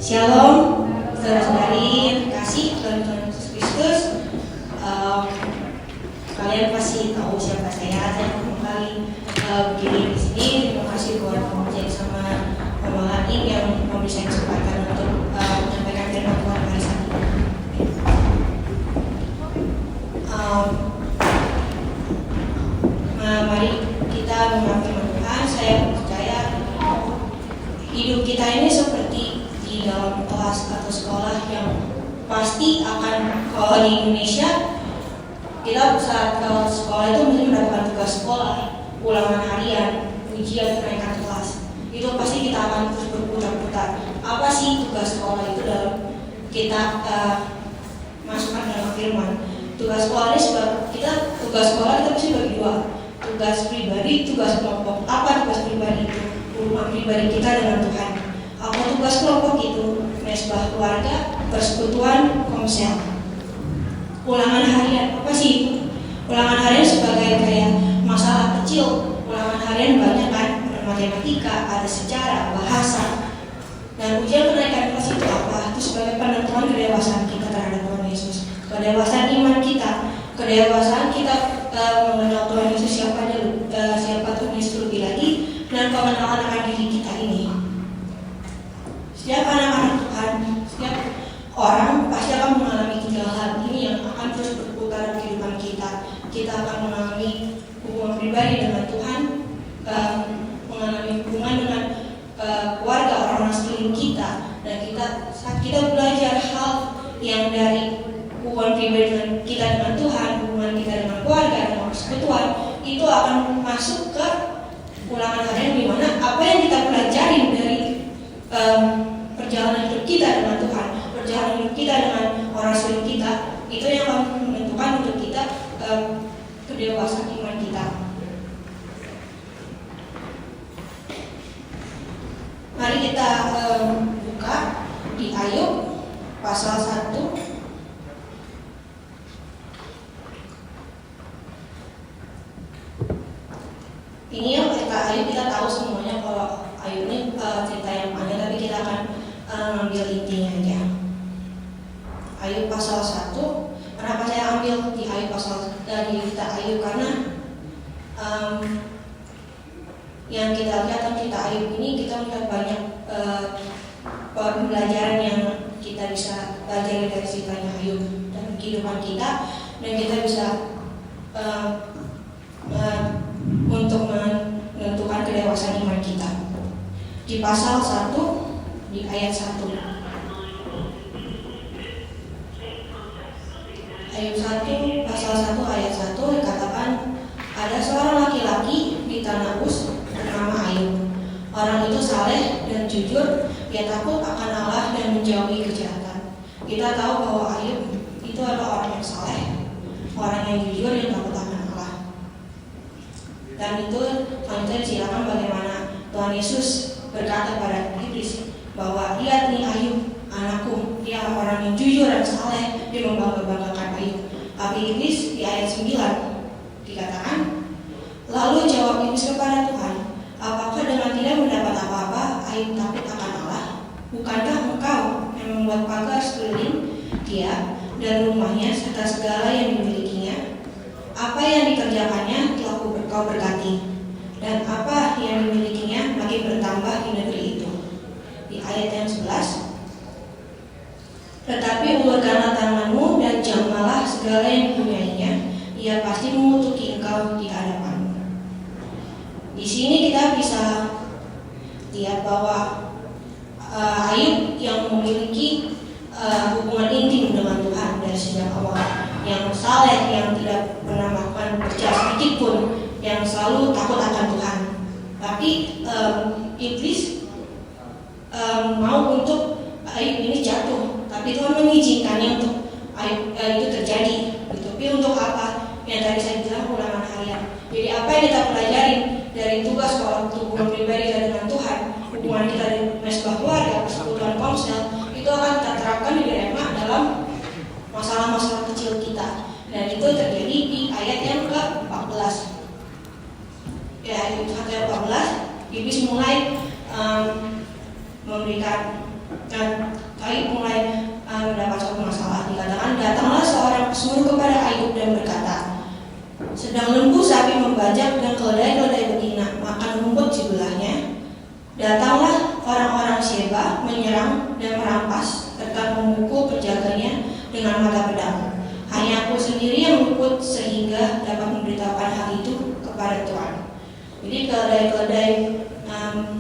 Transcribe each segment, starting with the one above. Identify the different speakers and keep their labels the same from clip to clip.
Speaker 1: Shalom, saudara-saudari kasih Tuhan Yesus Kristus. Kalian pasti tahu siapa saya. Saya pertama kali berdiri di sini. Terima kasih buat menjadi sama Mama Lani yang memberi saya kesempatan untuk menyampaikan firman Tuhan hari ini. Mari kita mengenal firman Tuhan. Saya percaya hidup kita ini seperti di dalam kelas atau sekolah yang pasti akan, kalau di Indonesia kita saat ke sekolah itu mesti mendapatkan tugas sekolah, ulangan harian, ujian, kenaikan kelas. Itu pasti kita akan terus berputar-putar. Apa sih tugas sekolah itu dalam kita masukkan dalam firman? Tugas sekolah ini tugas sekolah kita mesti bagi dua. Tugas pribadi, tugas kelompok. Apa tugas pribadi itu? Hubungan pribadi kita dengan Tuhan. Apa tugas kelompok itu? Mesbah keluarga, persekutuan, komsel. Ulangan harian, apa sih itu? Ulangan harian sebagai kayak masalah kecil. Ulangan harian banyak kan, ada matematika, ada sejarah, bahasa. Dan ujian kenaikan kelas itu apa? Itu sebagai penentuan kedewasaan kita terhadap Tuhan Yesus, kedewasaan iman kita, kedewasaan kita mengenal Tuhan Yesus siapa Tuhan Yesus lebih lagi, dan pengenalan akan diri kita ini. Setiap anak-anak Tuhan, setiap orang pasti akan mengalami tiga hal ini yang akan terus berputar dalam kehidupan kita. Kita akan mengalami hubungan pribadi dengan Tuhan, mengalami hubungan dengan keluarga, orang-orang sekeliling kita, dan saat kita belajar hal yang dari hubungan pribadi dengan Tuhan, hubungan kita dengan keluarga, dengan persekutuan, itu akan masuk ke ulangan harian di mana apa yang kita pelajari dari perjalanan hidup kita dengan Tuhan, perjalanan hidup kita dengan orang sekeliling kita, itu yang akan menentukan untuk kita kedewasaan iman kita. Mari kita buka di Ayub pasal 1. Ini yang kita tahu semuanya. Kalau Ayub ini cerita yang panjang, tapi kita akan ambil intinya aja. Ayub pasal 1. Kenapa saya ambil di Ayub dari kita Ayub? Karena yang kita lihat dalam cerita Ayub ini, kita melihat banyak pembelajaran yang kita bisa pelajari dari ceritanya Ayub dan kehidupan kita, dan kita bisa untuk menentukan kedewasaan iman kita. Di pasal 1, di ayat 1. Ayub 1, pasal 1 ayat 1 dikatakan, ada seorang laki-laki di tanah Uz bernama Ayub. Orang itu saleh dan jujur, dia takut akan Allah dan menjauhi kejahatan. Kita tahu bahwa Ayub itu adalah orang yang saleh, orang yang jujur, yang takut akan Allah. Dan itu selanjutnya diceritakan bagaimana Tuhan Yesus berkata pada iblis bahwa lihat nih Ayub, anakku, dia orang yang jujur dan saleh, dia membangga-banggakan Ayub. Tapi iblis di ayat 9 dikatakan, lalu jawab iblis kepada Tuhan, apakah dengan tidak mendapat apa-apa Ayub takut akan Allah? Bukankah engkau yang membuat pagar sekeliling dia dan rumahnya serta segala yang dimilikinya? Apa yang dikerjakannya telah kau berkati, dan apa yang dimilikinya makin bertambah di negeri itu. Di ayat yang 11, tetapi ulurkanlah tanganmu dan jamalah segala yang dipunyainya, ia pasti mengutuki engkau di hadapanmu. Di sini kita bisa lihat bahwa Ayub yang memiliki hubungan intim dengan Tuhan dari sejak awal, yang saleh, yang tidak pernah melakukan berjalan sedikit pun, yang selalu takut akan Tuhan. Tapi iblis mau untuk Ayub ini jatuh, tapi Tuhan mengizinkannya untuk Ayub itu terjadi. Tapi untuk apa? Yang tadi saya bilang, ulangan harian. Jadi apa yang kita pelajari dari tugas sekolah hubungan pribadi kita dengan Tuhan, hubungan kita dengan mesbah keluarga, persekutuan komsel, itu akan kita terapkan di DMA dalam masalah-masalah kecil kita. Dan itu terjadi di ayat yang ke-14. Ya, ayat 14, iblis mulai memberikan Ayub mulai mendapat suatu masalah. Dikatakan, datanglah seorang pesuruh kepada Ayub dan berkata, sedang lembu sapi membajak dan keledai-keledai betina makan rumput di sebelahnya. Datanglah orang-orang Sheba menyerang dan merampas serta memukul penjaganya dengan mata pedang. Hanya aku sendiri yang luput sehingga dapat memberitahukan hal itu kepada Tuhan. Jadi keledai-keledai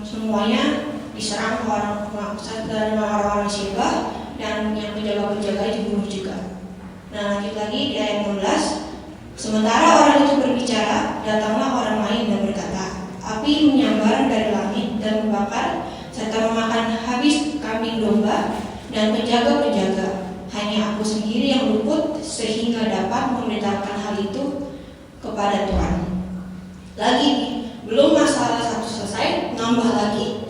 Speaker 1: semuanya diserang orang-orang Sheba, dan yang penjaga-penjaga dibunuh juga. Nah, lanjut lagi di ayat 16. Sementara orang itu berbicara, datanglah orang lain dan berkata, api menyambar dari langit dan membakar serta memakan habis kambing domba dan penjaga-penjaga. Hanya aku sendiri yang luput sehingga dapat memberitahukan hal itu kepada Tuhan. Lagi, belum masalah satu selesai, nambah lagi.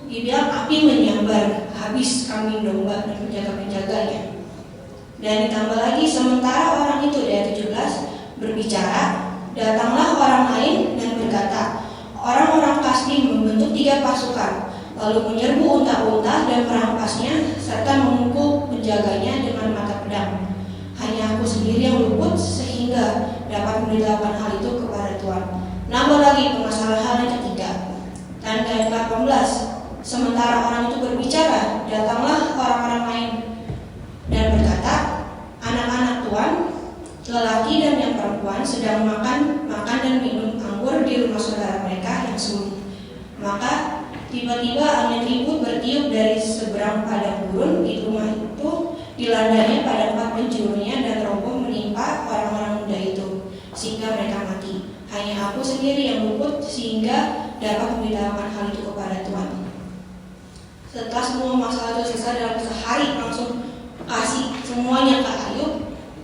Speaker 1: Dibilang api menyambar habis kambing domba dan penjaga-penjaganya. Dan ditambah lagi, sementara orang itu di ayat 17 berbicara, datanglah orang lain dan berkata, orang-orang Kasdim membentuk 3 pasukan, lalu menyerbu unta-unta dan merampasnya serta memukul penjaganya dengan mata pedang. Hanya aku sendiri yang luput sehingga dapat memberitahukan hal itu kepada Tuhan. Nambah lagi permasalahan yang ketiga. Dan ayat 18. Sementara orang itu berbicara, datanglah orang-orang lain dan berkata, anak-anak Tuhan, lelaki dan yang perempuan sedang makan dan minum anggur di rumah saudara mereka yang sulih. Maka tiba-tiba angin ribut bertiup dari seberang padang gurun di rumah itu, dilandanya pada 4 penjurunya dan roboh menimpa orang-orang muda itu, sehingga mereka mati. Hanya aku sendiri yang luput sehingga dapat memberitahukan hal itu kepada Tuhan. Setelah semua masalah itu selesai dalam sehari, langsung kasih semuanya ke Ayub.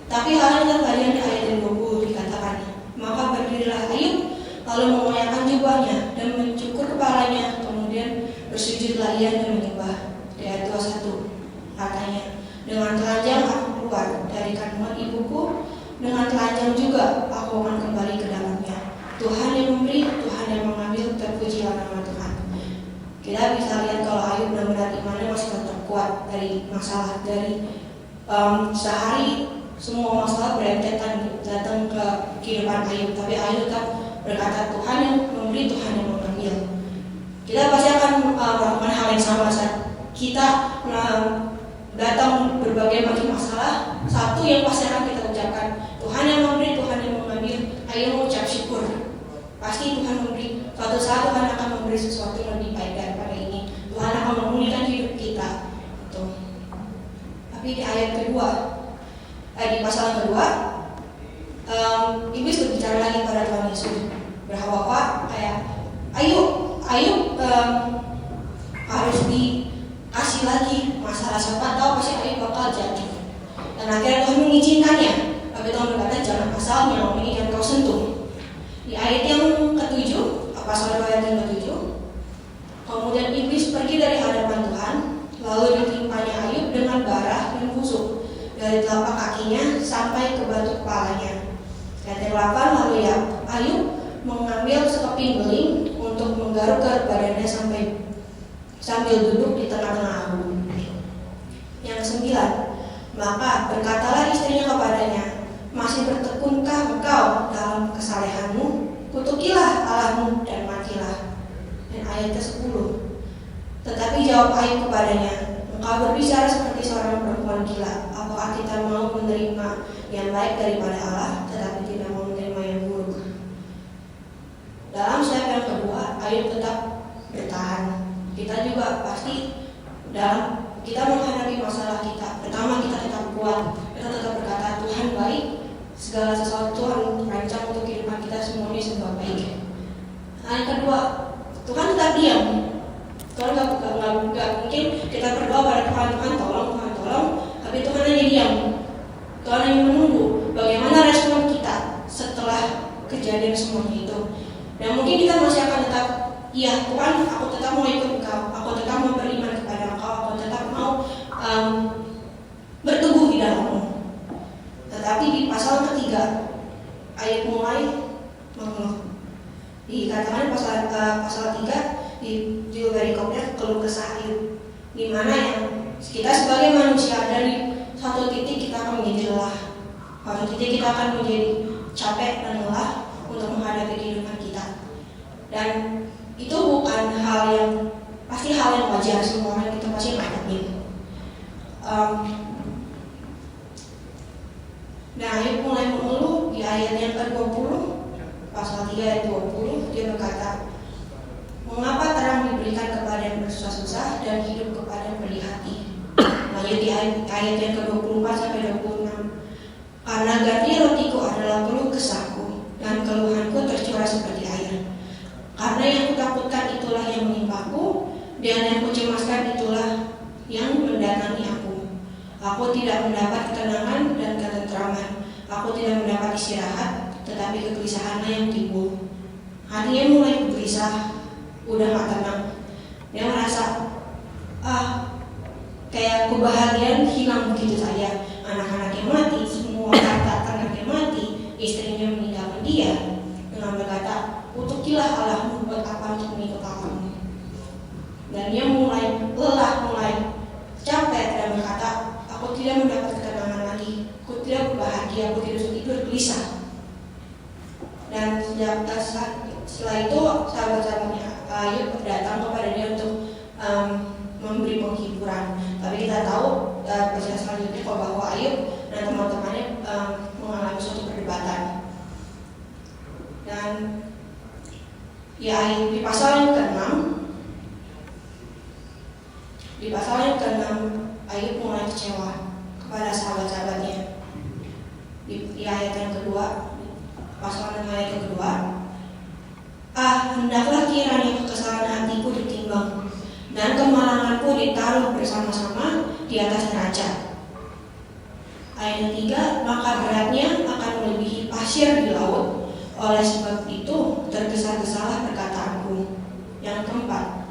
Speaker 1: Tapi hal yang terjadi di ayat 20 dikatakan, maka berdirilah Ayub lalu mengoyakkan jubahnya dan mencukur kepalanya, kemudian bersujudlah ia dan menyembah. Di ayat 21 katanya, dengan telanjang aku keluar dari kandungan ibuku, dengan telanjang juga aku akan kembali ke dalamnya. Tuhan yang memberi, Tuhan yang mengambil, terpujilah nama Tuhan. Kita bisa lihat kalau Ayub benar-benar imannya masih tetap kuat dari masalah, dari sehari semua masalah berentetan datang ke kehidupan Ayub, tapi Ayub tetap berkata, Tuhan yang memberi, Tuhan yang mengambil. Kita pasti akan melakukan hal yang sama saat kita datang berbagai macam masalah. Satu yang pasti akan kita ucapkan, Tuhan yang memberi, Tuhan yang mengambil. Ayo mengucap syukur. Pasti Tuhan memberi. Suatu saat Tuhan akan memberi sesuatu yang lebih baik daripada ini. Tuhan akan memulihkan hidup kita. Tuh. Tapi di ayat kedua, di pasal kedua, iblis berbicara lagi pada Tuhan Yesus, berhawa kayak Ayub harus dikasih lagi masalah, siapa tahu pasti Ayub bakal jadi. Dan akhirnya Tuhan mengizinkannya. Tapi Tuhan berkata, jangan asal nyawa ini yang kau sentuh. Di ayat yang ke-7, pasal 2 ayat yang ke-7, kemudian iblis pergi dari hadapan Tuhan, lalu ditimpanya Ayub dengan bara dan busuk dari telapak kakinya sampai ke batu kepalanya. Ayat yang 8, lalu ya Ayub mengambil sekeping beling untuk menggaruk ke badannya sambil duduk di tengah-tengah abu. Yang 9, maka berkatalah istrinya kepadanya, masih bertekunkah engkau dalam kesalehanmu? Kutukilah Allahmu dan matilah. Dan ayat ke-10, tetapi jawab Ayub kepadanya, engkau berbicara seperti seorang perempuan gila. Apakah kita mau menerima yang baik daripada Allah, tetapi tidak mau menerima yang buruk? Dalam step yang kedua, Ayub tetap bertahan. Kita juga pasti dalam kita menghadapi masalah kita, pertama kita tetap kuat, kita tetap berkata Tuhan baik, segala sesuatu Tuhan rancang untuk kehidupan kita semuanya serba baik. Nah, yang kedua, Tuhan tetap diam. Tuhan nggak mungkin kita berdoa pada Tuhan, Tuhan tolong, tapi Tuhan hanya diam. Tuhan hanya menunggu bagaimana respon kita setelah kejadian semuanya itu. Dan mungkin kita masih akan tetap, iya Tuhan, aku tetap mau ikut Engkau, aku tetap mau beriman kepada Engkau, aku tetap mau berteguh di dalam-Mu. Tetapi di pasal ketiga, ayat mulai mengeluh. Dikatakan pasal 3 di judul perikopnya keluh kesah Ayub, di mana yang Kita sebagai manusia dari satu titik kita akan menjadi lelah, satu titik kita akan menjadi capek dan lelah untuk menghadapi kehidupan kita. Dan itu bukan hal yang wajar, semua orang kita pasti ngalamin. Nah, Ayub mulai mengeluh di ayat yang ke-20, pasal 3 ayat 20, dia berkata, mengapa terang diberikan kepada yang bersusah-susah dan hidup kepada yang berdih hati. Lanjut di ayat yang ke-24 sampai 26, karena ganti rotiku adalah keluh kesahku dan keluhanku tercurah seperti air. Karena yang kutakutkan itulah yang menimpaku, dan yang kucemaskan itulah yang mendatangi aku. Aku tidak mendapat ketenangan dan ketentraman. Aku tidak mendapat istirahat, tetapi kegelisahanlah yang timbul. Hatinya mulai gelisah, udah gak tenang. Dia merasa, kayak kebahagiaan hilang begitu saja. Anak-anaknya mati, semua harta anaknya mati, istrinya meninggalkan dia. Dengan berkata, kutukilah Allahmu, buat apa untuk mengikut Allahmu. Dan dia mulai lelah, mulai capek dan berkata, aku tidak mendapat ketenangan lagi, aku tidak berbahagia, aku tidur gelisah. Dan setelah itu sahabat-sahabatnya Ayub datang kepada dia untuk memberi penghiburan. Tapi kita tahu proses selanjutnya bahwa Ayub dan teman-temannya mengalami suatu perdebatan. Dan di pasal yang ke-6 Ayub mulai kecewa kepada sahabat-sahabatnya. Di ayat yang kedua, pasal 6 ayat yang kedua, hendaklah kiranya kekesalan hatiku ditimbang dan kemalanganku ditaruh bersama-sama di atas neraca. Ayat ketiga, maka beratnya akan melebihi pasir di laut, oleh sebab itu tergesa-gesalah perkataanku. Yang keempat,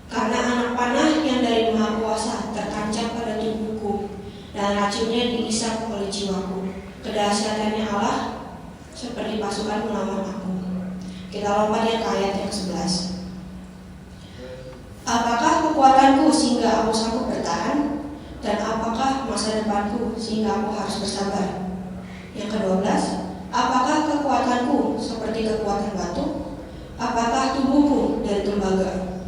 Speaker 1: karena anak panah yang dari Maha Kuasa tertancap pada tubuhku, dan racunnya diisap oleh jiwaku. Kedahsyatannya Allah seperti pasukan melawan aku. Kita lompat ke ayat yang 11. Apakah kekuatanku sehingga aku sanggup bertahan? Dan apakah masa depanku sehingga aku harus bersabar? Yang ke-12, apakah kekuatanku seperti kekuatan batu? Apakah tubuhku dari tembaga?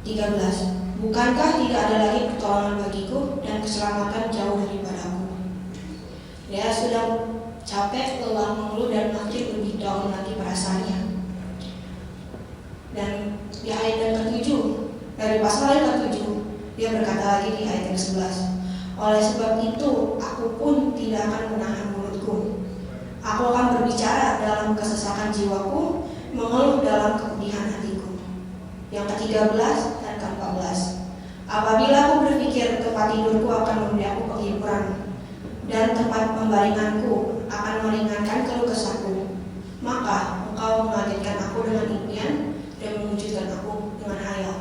Speaker 1: 13, bukankah tidak ada lagi pertolongan bagiku dan keselamatan jauh daripadaku? Dia sudah capek, lelah, mengeluh, dan makin lebih down lagi perasaannya. Dan di ayat yang ke-7, dari pasal yang ke-7, dia berkata lagi di ayat yang 11, oleh sebab itu aku pun tidak akan menahan mulutku. Aku akan berbicara dalam kesesakan jiwaku, mengeluh dalam kepedihan hatiku. Yang ke-13 dan ke-14, apabila aku berpikir tempat tidurku akan memberi aku penghiburan, dan tempat pembaringanku akan meringankan keluh kesahku, maka engkau mengagetkan aku dengan impian dan mewujudkan aku dengan hayal.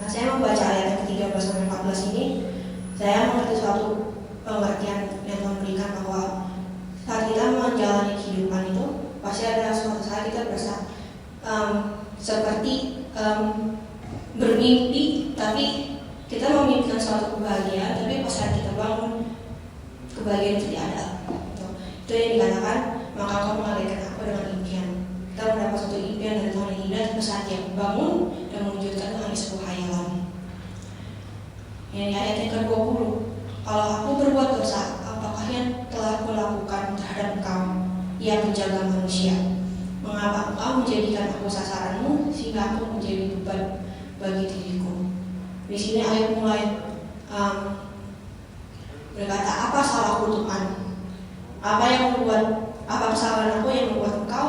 Speaker 1: Nah, saya membaca ayat yang ke-13 sampai 14 ini, saya mengerti suatu pengertian yang memberikan bahwa saat kita menjalani kehidupan itu pasti ada suatu saat kita berasa seperti bermimpi, tapi kita memimpikan suatu kebahagiaan, tapi pas saat kita bangun kebahagiaan itu tidak ada. Itu yang dikatakan, maka kau mengalihkan aku dengan impian. Kita mendapat suatu impian dari Tuhan yang indah pada saat dia bangun dan mewujudkan itu hanya sebuah hayalan. Yang di ayat yang ke-20, kalau aku berbuat dosa, apakah yang telah kulakukan terhadap engkau, yang menjaga manusia? Mengapa engkau menjadikan aku sasaranmu sehingga aku menjadi beban bagi diriku? Di sini Ayub mulai berkata, apa salahku Tuhan? Apa kesalahan aku yang membuat engkau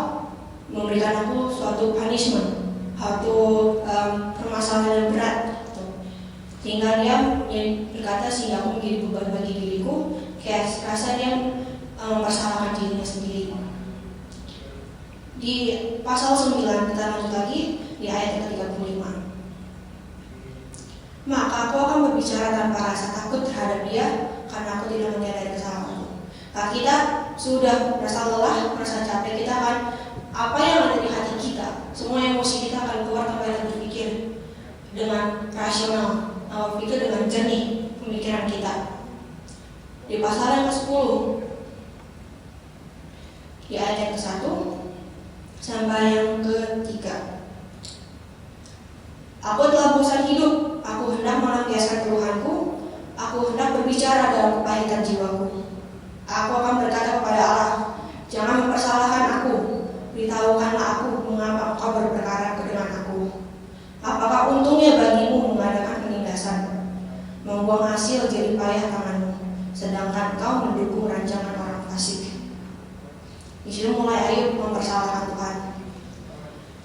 Speaker 1: memberikan aku suatu punishment, suatu permasalahan yang berat, sehingga dia berkata sehingga aku menjadi beban bagi diriku, kayak rasa dia mempersalahkan dirinya sendiri. Di pasal 9 kita lanjut lagi di ayat ke-35. Maka aku akan berbicara tanpa rasa takut terhadap dia, karena aku tidak menyadari kesalahanku. Nah, kita sudah merasa lelah, merasa capek, kita akan apa yang ada di hati kita, semua emosi kita akan keluar tanpa kita berpikir. dengan rasional, berpikir dengan jernih pemikiran kita. Di pasal yang ke-10, di ayat yang ke-1 sampai yang ke-3. Aku telah bosan hidup, aku hendak melampiaskan keluhanku, aku hendak berbicara dalam kepahitan jiwaku. Aku akan berkata kepada Allah, jangan mempersalahkan aku, beritahukanlah aku mengapa engkau berperkara dengan aku. Apakah untungnya bagimu mengadakan penindasan, membuang hasil jerih payah tanganmu, sedangkan kau mendukung rancangan orang fasik. Di sini mulai Ayub mempersalahkan Tuhan.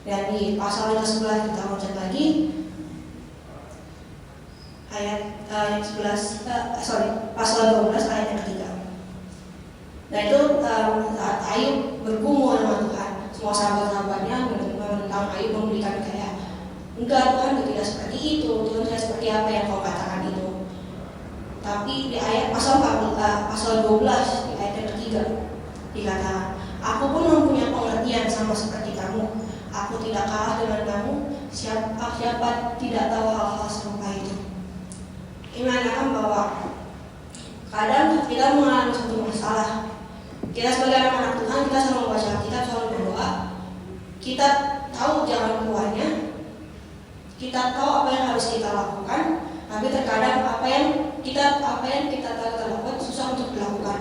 Speaker 1: Dan di pasal yang ke-11 kita loncat lagi, pasal 12 ayat yang ketiga. Nah itu saat Ayub bergumul dengan Tuhan, semua sahabat-sahabatnya menentang Ayub, memberikan kayak, enggak Tuhan tidak seperti itu, Tuhan tidak seperti apa yang kau katakan itu. Tapi di ayat pasal 12 di ayat yang ketiga dikatakan, aku pun mempunyai pengertian sama seperti kamu, aku tidak kalah dengan kamu, siapa tidak tahu hal-hal serupa itu. Ini menandakan bahwa kadang kita mengalami suatu masalah, kita sebagai anak-anak Tuhan, kita selalu membaca Alkitab, selalu berdoa, kita tahu jalan keluarnya, kita tahu apa yang harus kita lakukan, tapi terkadang apa yang kita tahu lakukan susah untuk dilakukan.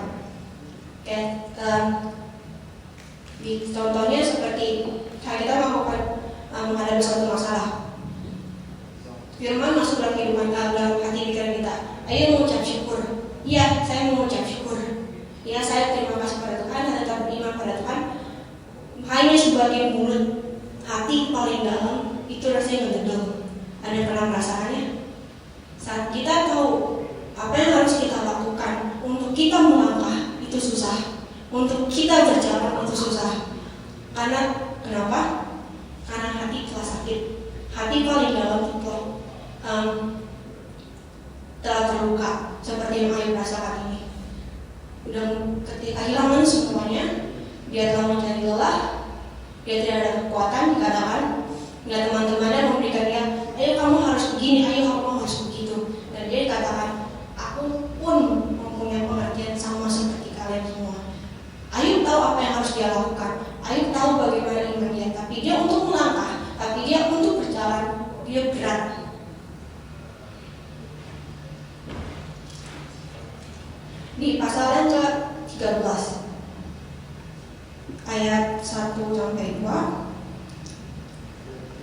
Speaker 1: Contohnya seperti kita menghadapi suatu masalah, firman masuk dalam kehidupan, dalam hati pikiran kita, ayo mengucap syukur. Iya, saya mengucap syukur. Ya, saya terima kasih pada Tuhan, saya tetap beriman pada Tuhan. Hanya sebagai mulut, hati paling dalam itu rasanya ngededel. Ada yang pernah merasakannya? Saat kita tahu apa yang harus kita lakukan, untuk kita melangkah itu susah, untuk kita berjalan itu susah. Karena kenapa? Karena hati telah sakit, hati paling dalam itu telah terluka, seperti yang Ayub rasakan ini. Udah ketika kehilangan semuanya, dia telah menjadi lelah, dia tidak ada kekuatan, dikatakan nggak teman-temannya memberikan dia, ayo kamu harus begini, ayo kamu harus begitu. Dan dia dikatakan, aku pun mempunyai pengertian sama seperti kalian semua. Ayub tahu apa yang harus dia lakukan, Ayub tahu bagaimana iman dia, tapi dia untuk melangkah, tapi dia untuk berjalan, dia berat. Di pasal yang ke-13 ayat 1 sampai 2,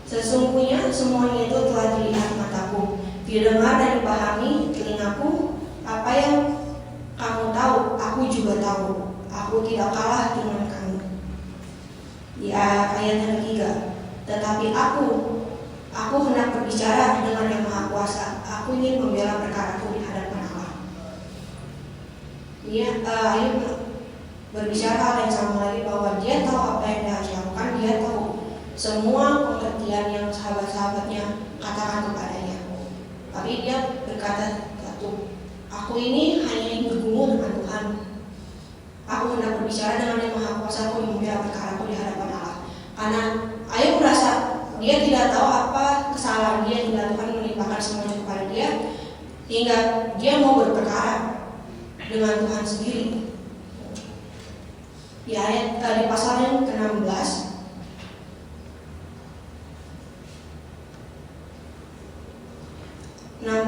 Speaker 1: sesungguhnya semuanya itu telah dilihat mataku, didengar dan dipahami telingaku, apa yang kamu tahu aku juga tahu, aku tidak kalah dengan kamu. Di ayat yang ketiga, tetapi aku hendak berbicara dengan yang maha kuasa, aku ingin membela perkaraku di hadapan Allah. Ayub berbicara hal yang sama lagi, bahwa dia tahu apa yang dia harus lakukan, dia tahu semua pengertian yang sahabat-sahabatnya katakan kepadanya. Tapi dia berkata satu, aku ini hanya ingin bergumul dengan Tuhan, aku hendak berbicara dengan yang maha kuasa, aku membela perkaraku di hadapan Allah. Karena Ayub merasa dia tidak tahu apa kesalahan dia, tidak Tuhan melimpahkan semuanya kepada dia, hingga dia mau berperkara dengan Tuhan sendiri. Di pasal yang ke-16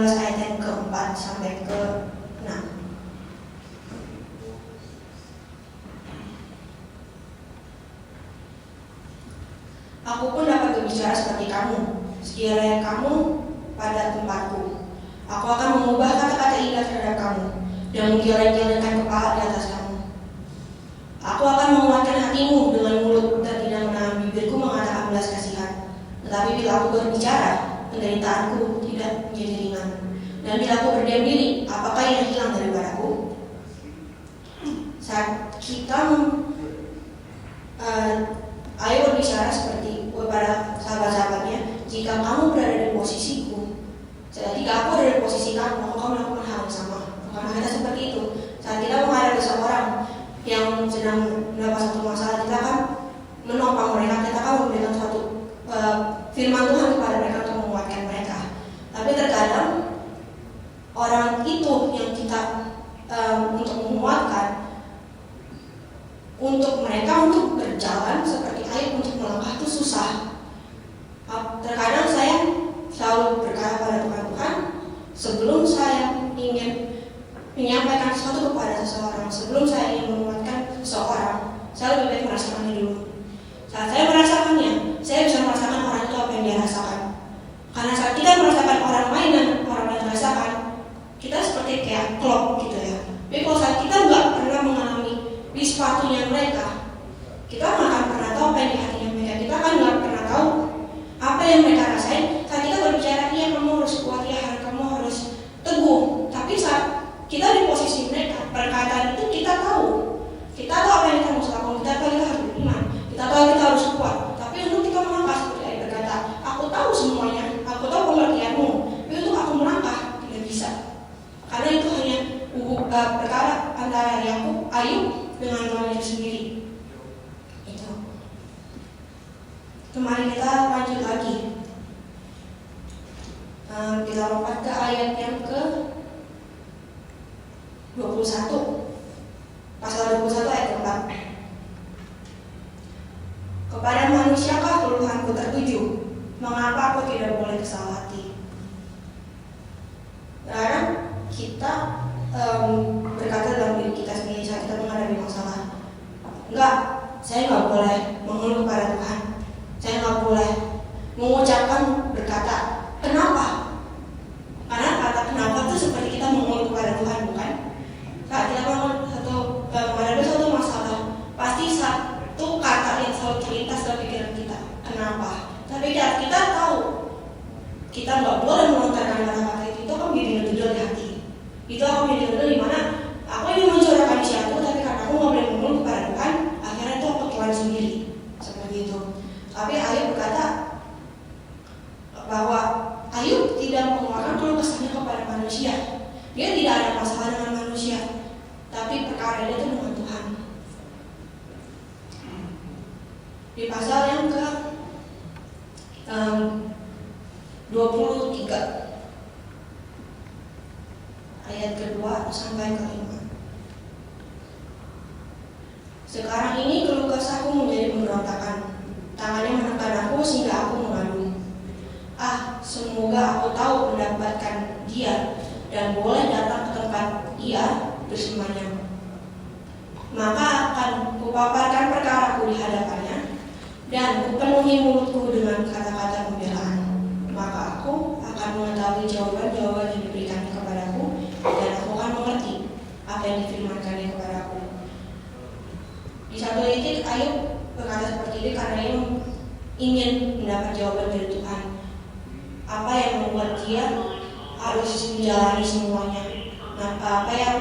Speaker 1: ayat yang ke-4 sampai ke-6. Aku pun dapat berbicara seperti kamu, sekiranya kamu pada tempatku. Aku akan mengubah kata-kata indah terhadap kamu dan menggeleng-gelengkan kepala di atas kamu. Aku akan menguatkan hatimu dengan mulut dan tidak menahan bibirku mengatakan belas kasihan. Tetapi bila aku berbicara, penderitaanku tidak menjadi ringan. Dan bila aku berdiam diri, apakah yang hilang daripadaku? Saat kita Ayub berbicara seperti kepada sahabat-sahabatnya, jika kamu berada di posisiku, jika aku berada di posisi kamu, maka kamu melakukan hal yang sama. Karena kita seperti itu. Saat kita menghadapi seseorang yang sedang mendapat satu masalah, kita akan menopang mereka, kita akan memberikan suatu firman Tuhan kepada mereka untuk menguatkan mereka. mereka untuk berjalan seperti Ayub untuk melangkah itu susah. Terkadang saya selalu berkata pada Tuhan, sebelum saya ingin menyampaikan sesuatu kepada seseorang, sebelum saya ingin menguatkan seseorang, saya lebih baik merasakannya dulu. Saat saya merasakannya, saya bisa merasakan orang itu apa yang dia rasakan. Karena saat kita merasakan orang lain dan orang lain rasakan, kita seperti kayak klop gitu ya. Tapi kalau saat kita nggak pernah mengalami di sepatunya mereka, kita nggak akan pernah tahu apa yang di hatinya mereka. Kita kan nggak pernah tahu apa yang mereka rasain. Saat kita berbicara, iya kamu harus kuat, ya kamu harus teguh. Tapi saat kita di posisi mereka, perkataan itu kita tahu apa yang kita harus lakukan, kita tahu kita harus beriman, kita tahu kita harus kuat. Tapi untuk kita melangkah seperti Ayub berkata, aku tahu semuanya, aku tahu pengertianmu, tapi untuk aku melangkah tidak bisa. Karena itu hanya perkara antara Ayub dengan Tuhan itu sendiri. Itu. Kemarin kita lanjut lagi. Kita lompat ke ayat yang ke 21. Pasal 21 ayat 4. Kepada manusiakah keluhanku tertuju? Mengapa aku tidak boleh kesal hati? Sekarang kita berkata dalam diri kita sendiri saat kita menghadapi masalah. Enggak, saya nggak boleh mengeluh kepada Tuhan. Saya nggak boleh mengucapkan berkata, kenapa? Karena kata kenapa itu seperti kita mengeluh kepada Tuhan, bukan? Saat kita menghadapi suatu masalah, pasti satu kata yang selalu terlintas dalam pikiran kita, kenapa? Tapi kita tahu kita nggak boleh melontarkan kata-kata itu akan menjadi ngedudul di hati. Itu akan menjadi ngedudul di mana aku ingin mencurahkan sesuatu, tapi karena aku nggak boleh mengeluh kepada Tuhan, akhirnya itu aku telan sendiri seperti itu. Tapi Ayub berkata bahwa Ayub tidak mengeluarkan keluh kesahnya kepada manusia. Dia tidak ada masalah dengan manusia, tapi perkara dia itu dengan Tuhan. Di pasal yang ke 23 ayat kedua sampai ke-5. Sekarang ini keluh kesahku menjadi pemberontakan, tangannya menekan aku sehingga aku mengadu. Semoga aku tahu mendapatkan dia dan boleh datang ke tempat ia bersemayam. Maka akan kupaparkan perkaraku di hadapannya dan kupenuhi mulutku dengan kata-kata pembelaan. Maka aku akan mengetahui jawaban-jawaban yang diberikannya kepadaku dan aku akan mengerti apa yang difirmankannya kepadaku. Di satu titik Ayub berkata seperti ini karena ia ingin mendapat jawaban dari Tuhan. Apa yang membuat dia harus menjalani semuanya? Apa yang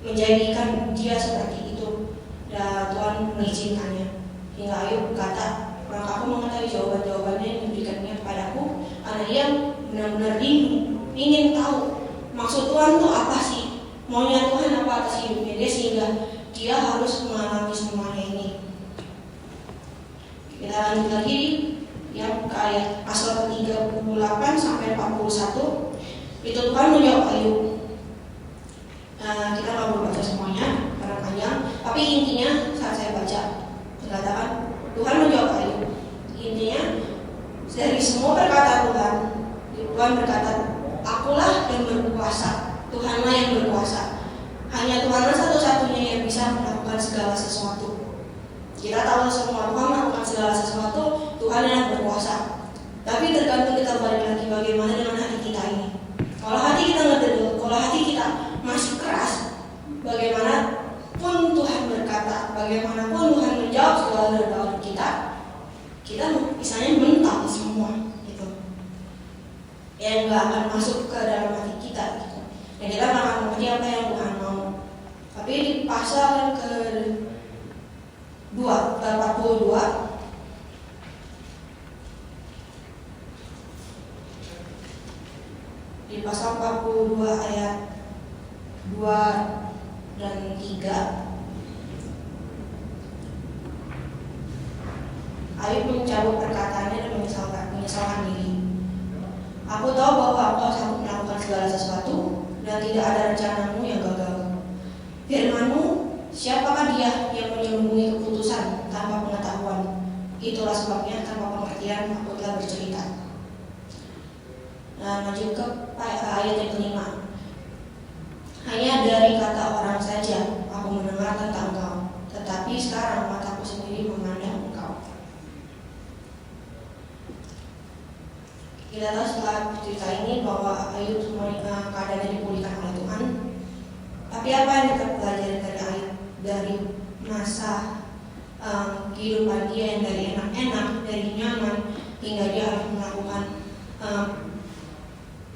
Speaker 1: menjadikan dia seperti itu? Dan Tuhan mengizinkannya. Hingga Ayub berkata, maka aku mengetahui jawaban-jawabannya yang diberikannya kepadaku, karena ia benar-benar ingin tahu maksud Tuhan itu apa sih, maunya Tuhan apa atas hidupnya dia, sehingga dia harus mengalami semuanya ini. Kita lanjut lagi yang ke ayat pasal 38 sampai 41. Itu Tuhan menjawab Ayub. Kita nggak perlu baca semuanya karena panjang, tapi intinya saat saya baca dikatakan Tuhan menjawab Ayub. Intinya dari semua perkataan Tuhan berkata, akulah yang berkuasa, Tuhanlah yang berkuasa. Hanya Tuhanlah satu-satunya yang bisa melakukan segala sesuatu. Kita tahu semua Tuhan melakukan segala sesuatu, Tuhan yang berkuasa. Tapi tergantung kita balik lagi bagaimana dengan hati kita ini. Kalau hati kita ngededul, kalau hati kita masih keras, bagaimanapun Tuhan berkata, bagaimanapun Tuhan menjawab segala doa kita misalnya mental semua gitu. Yang nggak akan masuk ke dalam hati kita gitu. Dan kita nggak akan mengerti apa yang Tuhan mau. Tapi di pasal yang ke 42 di pasal 42 ayat 2 dan 3 Ayub mencabut perkataannya dan menyesalkan diri. Aku tahu bahwa engkau sanggup melakukan segala sesuatu dan tidak ada rencanamu yang gagal. Firmanmu siapakah dia yang menyelubungi keputusan tanpa pengetahuan? Itulah sebabnya tanpa pengertian aku telah bercerita. Nah, lanjut ke ayat yang kelima. Hanya dari kata orang saja aku mendengar tentang engkau, tetapi sekarang mataku sendiri memandang engkau. Kita tahu setelah cerita ini bahwa Ayub semuanya keadaannya dipulihkan oleh Tuhan. Tapi apa yang kita pelajari dari Ayub, dari masa kehidupan dia yang dari enak-enak, dari nyaman, hingga dia harus melakukan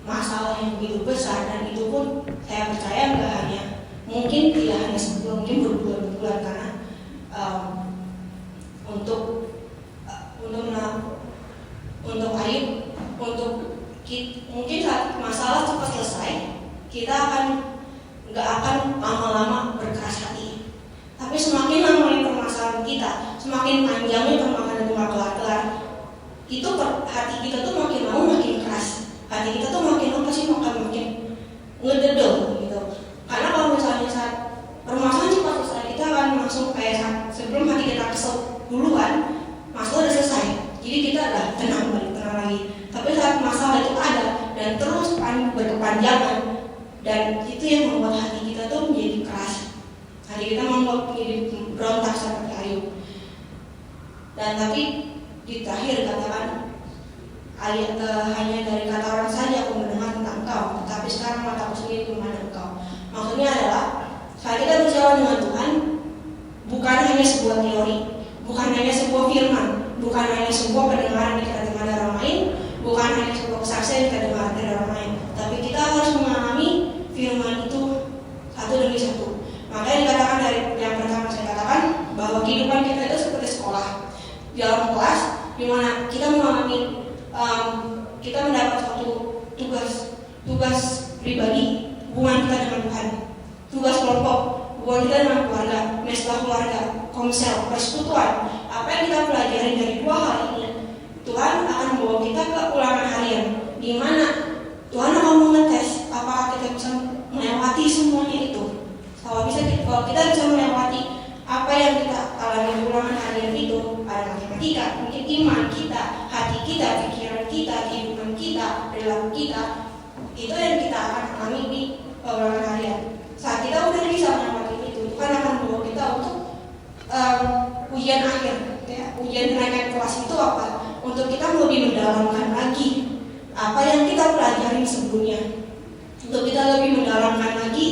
Speaker 1: masalah yang begitu besar, dan itu pun saya percaya nggak hanya, mungkin tidak hanya sebelum, mungkin berbulan-bulan, karena untuk Ayub, mungkin saat masalah cepat selesai, kita nggak akan lama-lama berkeras hati. Tapi semakin lamanya permasalahan kita, semakin panjangnya permasalahan itu nggak kelar-kelar, itu hati kita tuh makin lama makin keras. Hati kita tuh makin makin ngededel gitu. Karena kalau misalnya saat permasalahan cepat selesai, kita akan langsung kayak sebelum hati kita kesel duluan, masalah udah selesai. Jadi kita udah tenang lagi. Tapi saat masalah itu ada dan terus berkepanjangan, dan itu yang membuat hati kita tuh menjadi keras. Hati kita membuat menjadi berontak seperti Ayub. Dan tapi di terakhir katakan ayat hanya dari kata orang saja aku mendengar tentang engkau, tetapi sekarang mataku sendiri memandang engkau. Maksudnya adalah saat kita bicara dengan Tuhan, bukan hanya sebuah teori, bukan hanya sebuah firman, bukan hanya sebuah pendengaran yang kita dengar dari orang lain, bukan hanya sebuah kesaksian yang kita dengar dari orang lain, tapi kita harus mengalami firman itu satu demi satu. Makanya dikatakan dari yang pertama saya katakan bahwa kehidupan kita itu seperti sekolah, di dalam kelas di mana kita mengalami kita mendapat suatu tugas pribadi, hubungan kita dengan Tuhan, tugas kelompok, hubungan kita dengan keluarga, mesbah keluarga, komsel, persekutuan. Apa yang kita pelajari dari dua hal ini, Tuhan akan membawa kita ke ulangan harian, di mana Tuhan akan mengetes apakah kita bisa melewati semuanya itu. Kalau kita bisa melewati apa yang kita alami di ulangan harian itu, ada matematika, mungkin iman kita, hati kita, pikiran kita, kehidupan kita, perilaku kita, itu yang kita akan alami di ulangan harian. Saat kita udah bisa melewati itu, Tuhan akan membawa kita untuk ujian akhir, ya. Ujian kenaikan kelas itu apa? Untuk kita lebih mendalamkan lagi apa yang kita pelajari sebelumnya, untuk kita lebih mendalamkan lagi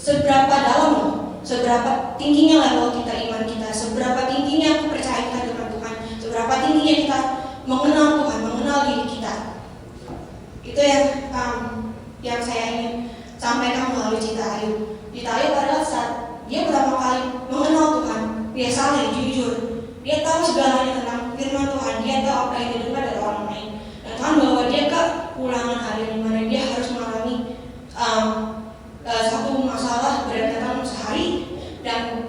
Speaker 1: seberapa dalam, seberapa tingginya level kita iman kita, seberapa tingginya kepercayaan kita dengan Tuhan, seberapa tingginya kita mengenal Tuhan, mengenal diri kita. Itu yang saya ingin sampaikan melalui cerita Ayub. Cerita Ayub adalah saat dia pertama kali mengenal Tuhan, dia saleh, jujur, dia tahu segalanya tentang firman Tuhan, dia tahu apa yang didengar dari orang lain, dan Tuhan bawa dia ke ulangan harian di mana dia harus mengalami satu masalah berantakan sehari, dan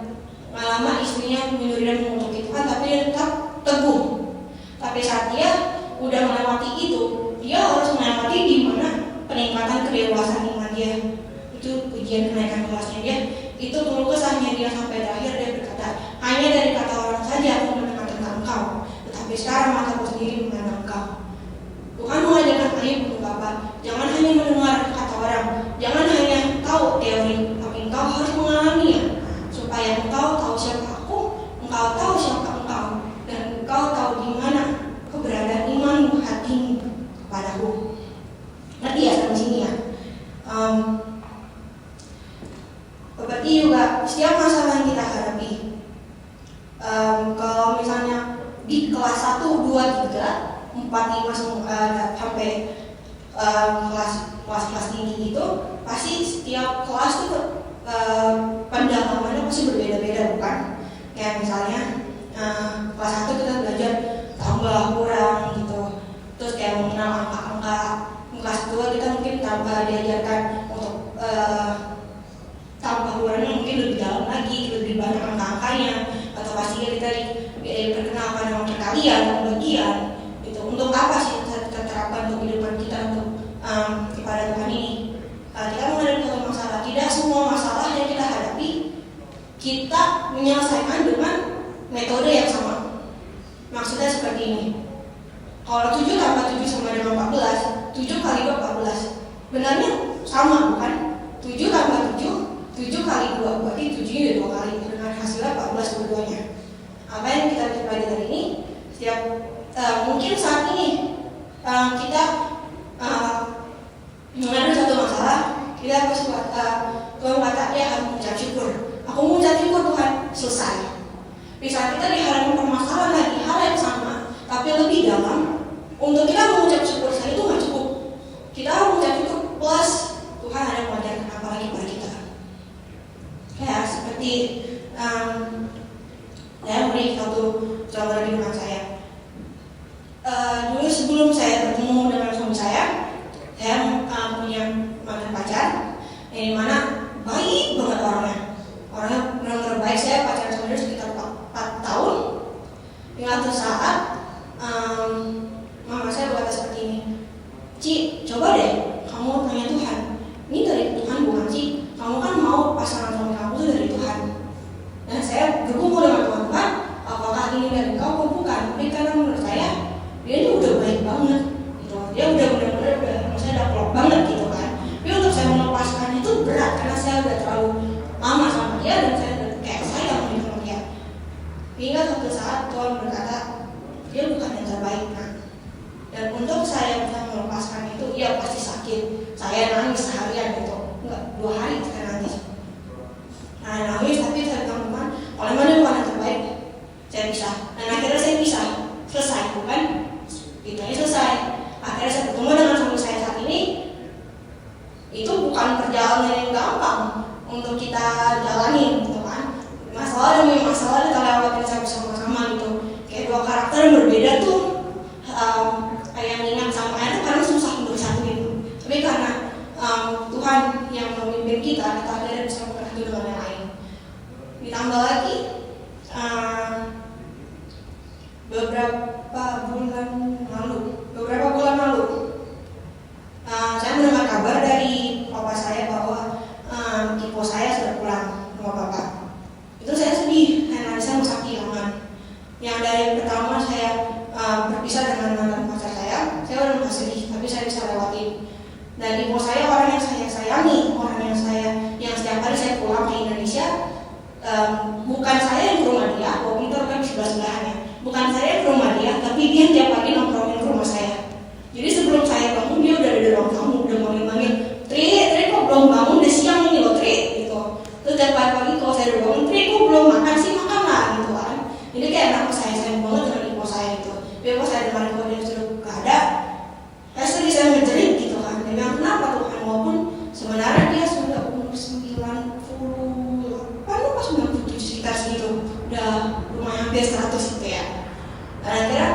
Speaker 1: lama istrinya menyuruh dia mengutuk Tuhan, tapi dia tetap teguh. Tapi saat dia udah melewati itu, dia harus melewati di mana peningkatan kedewasaan iman dia, itu ujian kenaikan kelasnya dia, itu keluh kesahnya dia sampai terakhir dia berkata, hanya dari kata orang saja aku mendengar tentang engkau, tetapi sekarang mataku sendiri memandang engkau. Tuhan mengajarkan Ayub untuk apa? Jangan hanya mendengar kata orang, jangan hanya tahu teori, tapi engkau harus mengalaminya, supaya engkau tahu siapa aku, engkau tahu siapa engkau, dan engkau tahu di mana keberadaan imanmu, hatimu kepadaku. Ngerti ya sampai sini ya? Berarti juga setiap masalah yang kita hadapi, kalau misalnya di kelas 1, 2, 3, 4, 5 sampai kelas tinggi itu, pasti setiap kelas itu pendalamannya pasti berbeda-beda, bukan? Kayak misalnya kelas 1 kita belajar tambah kurang gitu, terus kayak mengenal angka-angka. Kelas 2 kita mungkin diajarkan untuk tambah kurangnya mungkin lebih dalam lagi, lebih banyak angka-angkanya, atau pasti kita diperkenalkan dengan perkalian, pembagian. Itu untuk apa sih kita terapkan untuk kehidupan kita, untuk kepada Tuhan ini? Kita menghadapi satu masalah, tidak semua masalah yang kita Kalau 7 tambah 7 sama dengan 14, 7 kali 2 14. Benarnya sama bukan? 7 tambah 7, 7 kali 2, berarti 7 ini 2 kali. Dengan hasilnya 14 keduanya. Apa yang kita pelajari hari ini? Mungkin saat ini kita menghadapi satu masalah, kita harus Tuhan kata dia harus mengucap syukur. Aku mengucap syukur Tuhan, selesai. Bisa kita dihadapi permasalahan lagi hal yang sama, tapi lebih dalam. Untuk kita mengucap syukur saja itu nggak cukup. Kita harus mengucap syukur plus Tuhan ada mengajarkan apa lagi pada kita. Kayak seperti saya beri satu contoh di rumah saya. Dulu sebelum saya bertemu dengan suami saya punya mantan pacar, yang dimana baik banget orangnya benar-benar baik. Saya pacaran sama dia sekitar 4 tahun. Hingga satu saat mama saya berkata seperti ini, Ci, coba deh kamu tanya Tuhan, ini dari Tuhan bukan Ci? Kamu kan mau pasangan suami kamu itu dari Tuhan. Dan saya bergumul dengan Tuhan, apakah ini dari kau atau bukan? Tapi karena menurut saya dia ini udah baik banget gitu. Dia udah benar-benar udah klop banget gitu kan. Tapi untuk saya melepaskan itu berat karena saya udah terlalu lama sama dia dan saya udah kayak sayang sama dia. Hingga suatu saat Tuhan berkata, dia bukan yang terbaik kan. Dan untuk saya bisa melepaskan itu, ya pasti sakit. Saya nangis seharian gitu, enggak 2 hari saya nangis. Nangis tapi saya bilang Tuhan, oleh mana Tuhan yang terbaik, saya bisa. Dan akhirnya saya bisa, selesai bukan? Itu selesai. Akhirnya saya bertemu dengan suami saya saat ini. Itu bukan perjalanan yang gampang untuk kita jalani gitu kan. Masalah demi masalah kita lewatin saya bersama-sama gitu. Kayak 2 karakter yang berbeda tuh, kayak minyak sama air itu karena susah untuk satu gitu. Tapi karena Tuhan yang memimpin kita akhirnya bisa bersatu dengan yang lain. Ditambah lagi beberapa bulan lalu saya mendengar kabar dari papa saya bahwa ibu saya sudah pulang sama bapak. Itu saya sedih karena saya merasa kehilangan. Yang dari pertama saya berpisah dengan mantan pacar saya udah merasa sedih, tapi saya bisa lewatin. Dan ibu saya orang yang saya sayangi, orang yang setiap hari saya pulang ke Indonesia. Bukan saya yang ke rumah dia, walaupun itu kan sebelah-sebelahannya. Bukan saya yang ke rumah dia, tapi dia tiap pagi nongkrongin ke rumah saya. Jadi sebelum saya bangun, dia udah ada di ruang tamu, udah manggil-manggil, Tri kok belum bangun, udah siang ini loh Tri, gitu. Terus tiap pagi kalau saya udah bangun, Tri kok belum makan sih, makan lah, gitu kan. Jadi kayak anak saya sayang banget dengan ibu saya gitu. Tapi pas saya dengar kalau dia sudah gak ada, sedih saya menjerit gitu kan. Dia bilang, kenapa Tuhan? Walaupun sebenarnya dia sudah umur 97 sekitar segitu, udah lumayan hampir 100 gitu ya. Dan akhirnya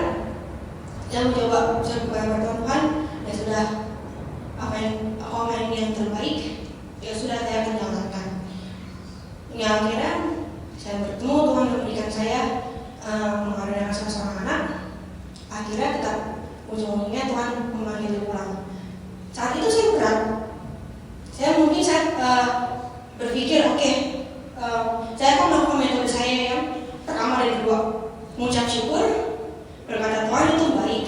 Speaker 1: saya mencoba berdoa Tuhan, ya sudah apa yang yang terbaik, ya sudah saya akan jalankan. Ya akhirnya saya bertemu Tuhan memberikan saya mengadakan seorang anak. Akhirnya tetap ujung-ujungnya Tuhan memanggil pulang. Saat itu saya berat. Saya berpikir saya akan melakukan metode saya yang pertama dan kedua, mengucap syukur, berkata Tuhan itu baik.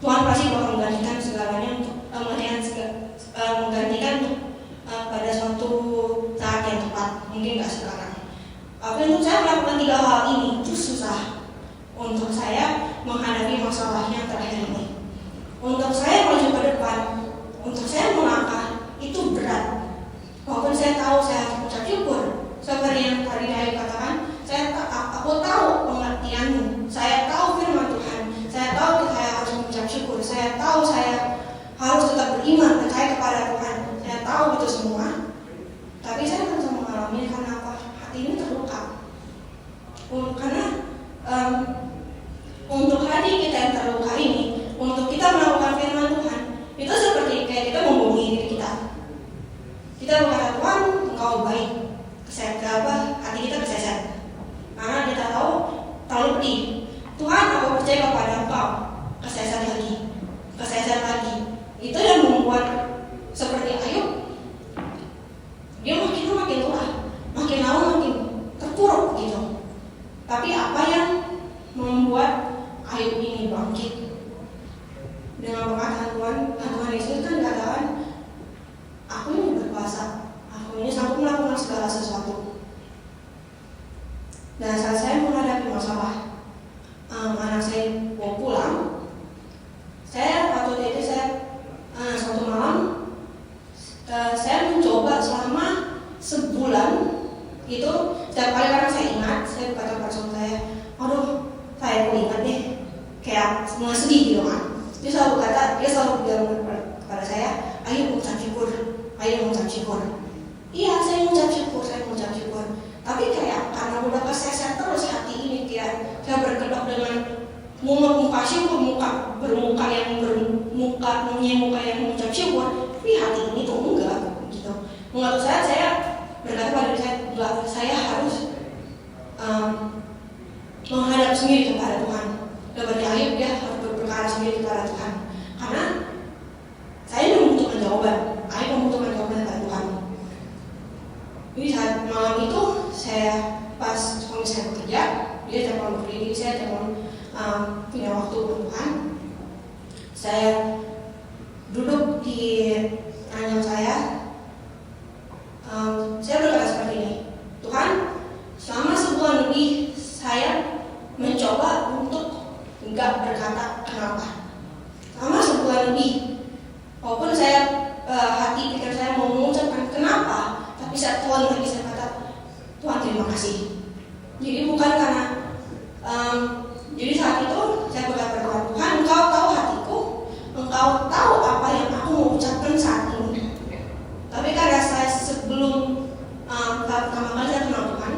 Speaker 1: Tuhan pasti bakal menggantikan segalanya untuk menggantikan pada suatu saat yang tepat, mungkin nggak sekarang. Tapi untuk saya melakukan 3 hal ini itu susah. Untuk saya menghadapi masalah yang terakhir ini, untuk saya maju ke depan, untuk saya melangkah itu berat. Walaupun saya tahu saya harus mengucap syukur, seperti yang tadi saya katakan, aku tahu pengertianmu, saya tahu firman Tuhan, saya tahu saya harus mengucap syukur, saya tahu saya harus tetap beriman, percaya kepada Tuhan, saya tahu itu semua. Tapi saya bisa mengalami karena apa? Hati ini terluka. Karena untuk hati kita yang terluka ini, untuk kita melakukan firman Tuhan, itu seperti kayak kita membohongi diri kita. Kita berkata Tuhan, Engkau baik. Hati kita keseset. Karena kita tahu terlalu pedih. Tuhan, aku percaya kepada Engkau. Keseset lagi. Itu yang membuat seperti Ayub, dia makin tua, makin lama makin terpuruk gitu. Tapi apa yang membuat Ayub ini bangkit? waktu itu suatu malam saya mencoba selama sebulan itu. Setiap kali karena saya ingat, saya kata pada suami saya, aduh saya kok ingat deh, kayak mulai sedih gitu kan. Dia selalu bilang kepada saya, ayo mengucap syukur. Iya, saya mengucap syukur. Tapi kayak karena udah keseset terus hati ini, kayak saya berkedok dengan muka syukur, muka yang mengucap syukur, tapi hati ini tuh enggak gitu. Menurut saya berkata pada diri saya, enggak, saya harus menghadap sendiri kepada Tuhan. Berarti Ayub dia harus berperkara sendiri kepada Tuhan. Karena saya membutuhkan jawaban. Ayub membutuhkan jawaban dari Tuhan. Jadi saat malam itu saya pas suami saya bekerja, dia telepon berdiri, saya telepon punya waktu untuk Tuhan. Saya duduk di ranjang saya berkata seperti ini, Tuhan, selama sebulan lebih saya mencoba untuk enggak berkata kenapa. Selama sebulan lebih, walaupun saya hati pikir saya mau mengucapkan kenapa, tapi saat Tuhan lagi saya kata, Tuhan terima kasih. Jadi bukan karena jadi saat itu saya berkata kepada Tuhan, Engkau tahu hatiku, Engkau tahu apa yang aku mau ucapkan saat ini. Tapi karena saya sebelum pertama kali saya kenal Tuhan,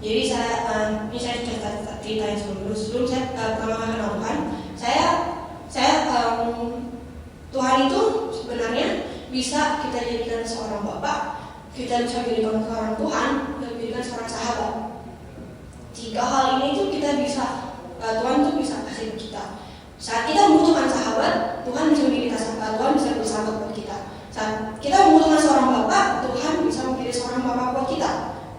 Speaker 1: jadi ini saya ceritain sebelum saya pertama kali kenal Tuhan, Tuhan itu sebenarnya bisa kita jadikan seorang bapak, kita bisa jadikan seorang Tuhan, dan jadikan seorang sahabat. Tiga hal ini tuh kita bisa, Tuhan tuh bisa kasih ke kita. Saat kita membutuhkan sahabat, Tuhan bisa menjadi sahabat, Tuhan bisa menjadi sahabat buat kita. Saat kita membutuhkan seorang bapak, Tuhan bisa menjadi seorang bapak buat kita.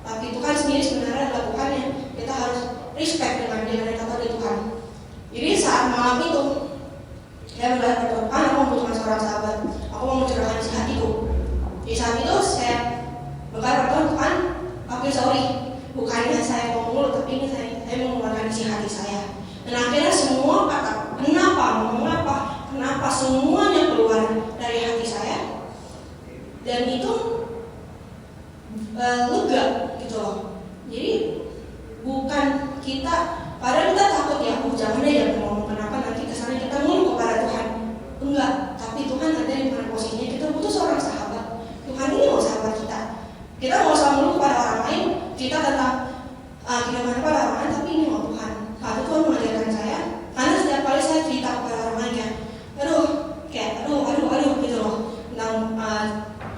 Speaker 1: Tapi Tuhan sendiri sebenarnya adalah Tuhan yang kita harus respect dengan dia dan kata dari Tuhan. Jadi saat malam itu, saya berkata kepada Tuhan, aku membutuhkan seorang sahabat, aku mau mencurahkan isi hatiku. Di saat itu saya berkata kepada Tuhan, aku sorry, bukannya saya mau mulut, tapi ini saya mau mengeluarkan isi hati saya. Dan akhirnya semua kata kenapa semuanya keluar dari hati saya, dan itu lega gitu loh. Jadi bukan kita, padahal kita takut ya, jangan deh jangan ngomong kenapa nanti kesannya kita ngeluh kepada Tuhan. Enggak, tapi Tuhan ada di mana posisinya, kita butuh seorang sahabat. Tuhan ini mau sahabat kita. Kita mau selalu ngeluh kepada orang lain, kita tentang kita mana pada orang lain, tapi ini mau Tuhan. Saat itu Tuhan mengajarkan saya, karena setiap kali saya cerita kepada orang lain ya, aduh gitu loh tentang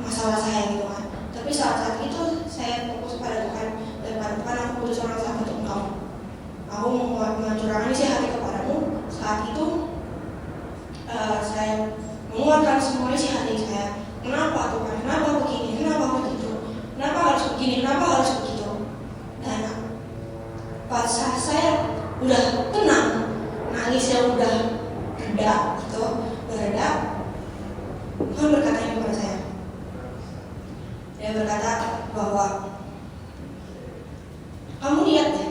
Speaker 1: masalah saya gitu kan. Tapi saat itu saya fokus pada Tuhan, dan pada Tuhan aku butuh seorang sahabat untuk Engkau. Aku mau mencurahkan isi hati kepadamu. Saat itu saya mengeluarkan semua isi hati saya. Kenapa Tuhan? Kenapa begini? Kenapa begitu? Kenapa harus begini? Kenapa harus begitu? Dan pas saya udah tenang, nangisnya udah reda gitu, Tuhan berkata kepada saya. Dia berkata bahwa kamu lihat deh,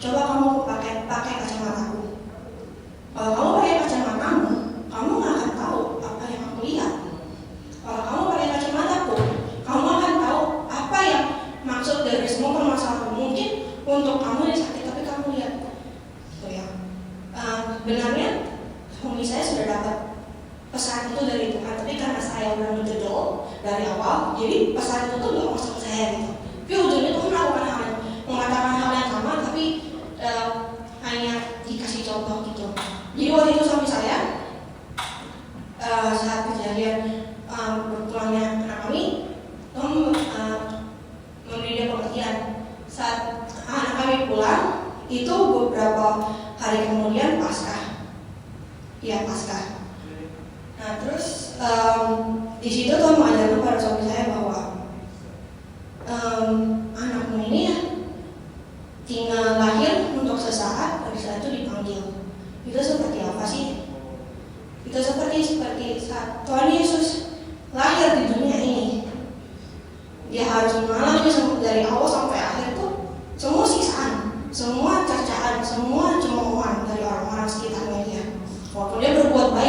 Speaker 1: coba kamu pakai kacamataku. Kalau kamu pakai kacamatamu, kamu nggak akan tahu apa yang aku lihat. Kalau kamu pakai kacamataku, kamu akan tahu apa yang maksud dari semua permasalahan. Mungkin untuk kamu yang sakit, tapi kamu lihat, gitu ya. Benarnya suami saya sudah dapat pesan itu dari Tuhan, tapi karena saya udah ngededel dari awal, jadi pesan itu tuh nggak masuk ke saya gitu. Tapi ujungnya Tuhan mengatakan hal yang sama, tapi hanya dikasih contoh gitu. Jadi waktu itu suami saya saat kejadian berpulangnya anak kami, memberi dia pengertian. Saat anak kami pulang, itu beberapa hari kemudian Paskah. Nah terus di situ Tuhan mengajarkan pada suami saya bahwa anakmu ini ya tinggal lahir untuk sesaat, habis itu dipanggil. Itu seperti apa sih? Itu seperti saat Tuhan Yesus lahir di dunia ini. Dia harus mengalami dari awal sampai akhir tuh semua siksaan, semua cercaan, semua cemoohan dari orang-orang sekitarnya dia. Walaupun dia berbuat baik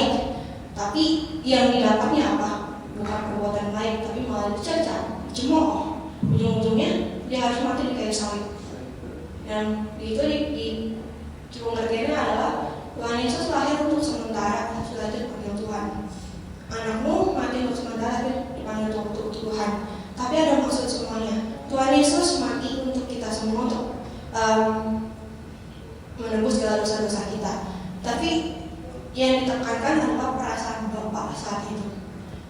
Speaker 1: Tapi yang didapatnya apa? Bukan perbuatan baik, tapi malah dicerca, dicemooh. Ujung-ujungnya dia harus mati di kayu salib. Dan itu di pengertiannya adalah Tuhan Yesus lahir untuk sementara, sudah dipanggil Tuhan. Anakmu mati untuk sementara, dipanggil untuk Tuhan. Tapi ada maksud semuanya. Tuhan Yesus mati untuk kita semua, untuk menebus segala dosa-dosa kita. Tapi yang ditekankan adalah perasaan Bapak saat itu.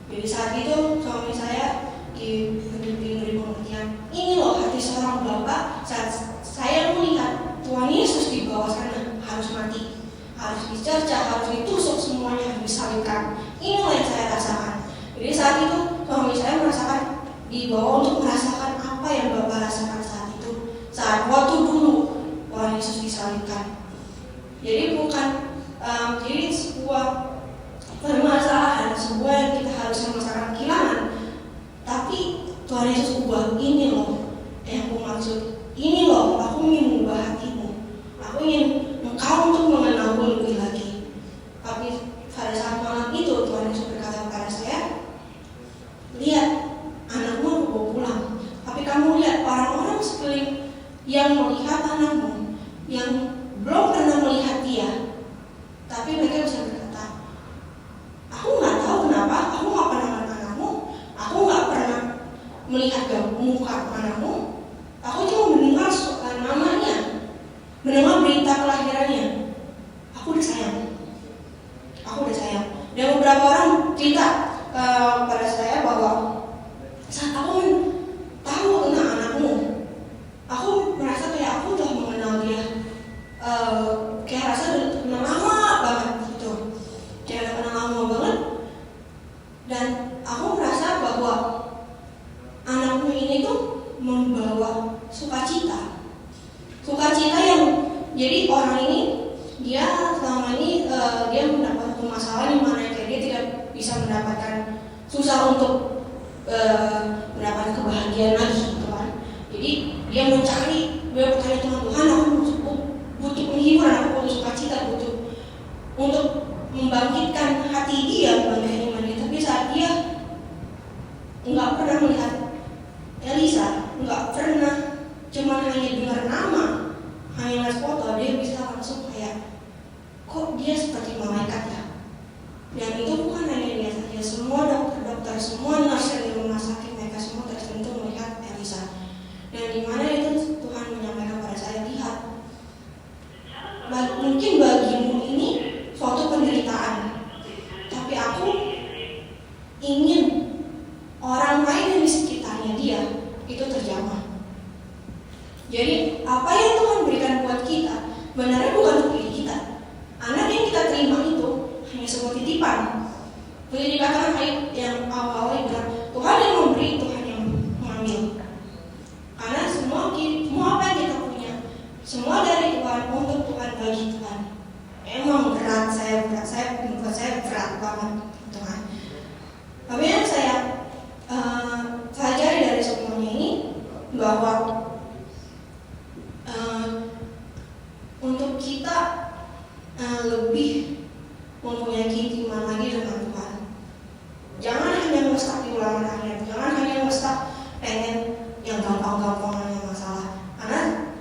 Speaker 1: Jadi saat itu suami saya diberi pengertian, ini loh hati seorang Bapak saat saya melihat Tuhan Yesus di bawah sana harus mati, harus dicerca, harus ditusuk, semuanya harus disalibkan. Inilah yang saya rasakan. Jadi saat itu suami saya merasakan, dibawa untuk merasakan apa yang Bapak rasakan saat itu, saat waktu dulu Tuhan Yesus disalibkan. Jadi bukan jadi sebuah permasalahan, sebuah yang kita harus merasakan kehilangan, tapi Tuhan Yesus ubah. Ini loh yang aku maksud, ini loh aku ingin mengubah hatimu, aku ingin engkau untuk mengenalku lebih lagi. Tapi pada saat malam itu Tuhan Yesus berkata kepada saya, lihat anakmu aku bawa pulang, tapi kamu lihat orang-orang sekeliling yang melihat anakmu, yang belum pernah melihat dia, tapi mereka bisa berkata, aku nggak tahu kenapa, aku nggak pernah melihat anakmu, aku nggak pernah melihat muka anakmu, aku cuma mendengar namanya, mendengar berita kelahirannya, aku udah sayang. Dan beberapa orang cerita pada saya bahwa saat aku tahu tentang anakmu, aku merasa kayak aku telah mengenal dia, kayak rasa udah kenal lama banget gitu, kayak udah kenal lama banget. Dan aku merasa bahwa anakmu ini tuh membawa sukacita yang jadi orang ini dia selama ini dia mendapat satu masalah di mana kayak dia tidak bisa mendapatkan, susah untuk mendapatkan kebahagiaan lagi gitu kan. Jadi dia bertanya Tuhan, aku butuh penghiburan, aku butuh sukacita, butuh untuk membangkitkan hati dia, membangkitkan iman dia. Tapi saat dia nggak pernah melihat Elisa, nggak pernah, cuma hanya dengar nama, hanya lihat foto, dia bisa langsung kayak, kok dia seperti malaikat ya. Dan itu bukan hanya dia saja, semua dokter-dokter, semua nurse di rumah sakit, mereka semua tersentuh melihat Elisa. Dan di mana itu Tuhan menyampaikan pada saya, lihat, mungkin bagimu ini suatu penderitaan, tapi aku ingin orang lain di sekitarnya dia itu terjamah. Jadi apa yang Tuhan berikan buat kita benarnya bukan untuk diri kita. Anak yang kita terima itu hanya sebuah titipan. Boleh dikatakan ayat yang awal-awal bilang, Tuhan yang memberi, Tuhan yang mengambil. Karena semua apa yang kita punya, semua dari Tuhan, untuk Tuhan, bagi Tuhan. Emang berat, saya berat banget Tuhan. Tapi yang saya pelajari dari semuanya ini bahwa untuk kita lebih mempunyai keintiman lagi dengan Tuhan. Jangan hanya ngestak di ulangan akhir, jangan hanya ngestak pengen yang gampang-gampang yang masalah. Karena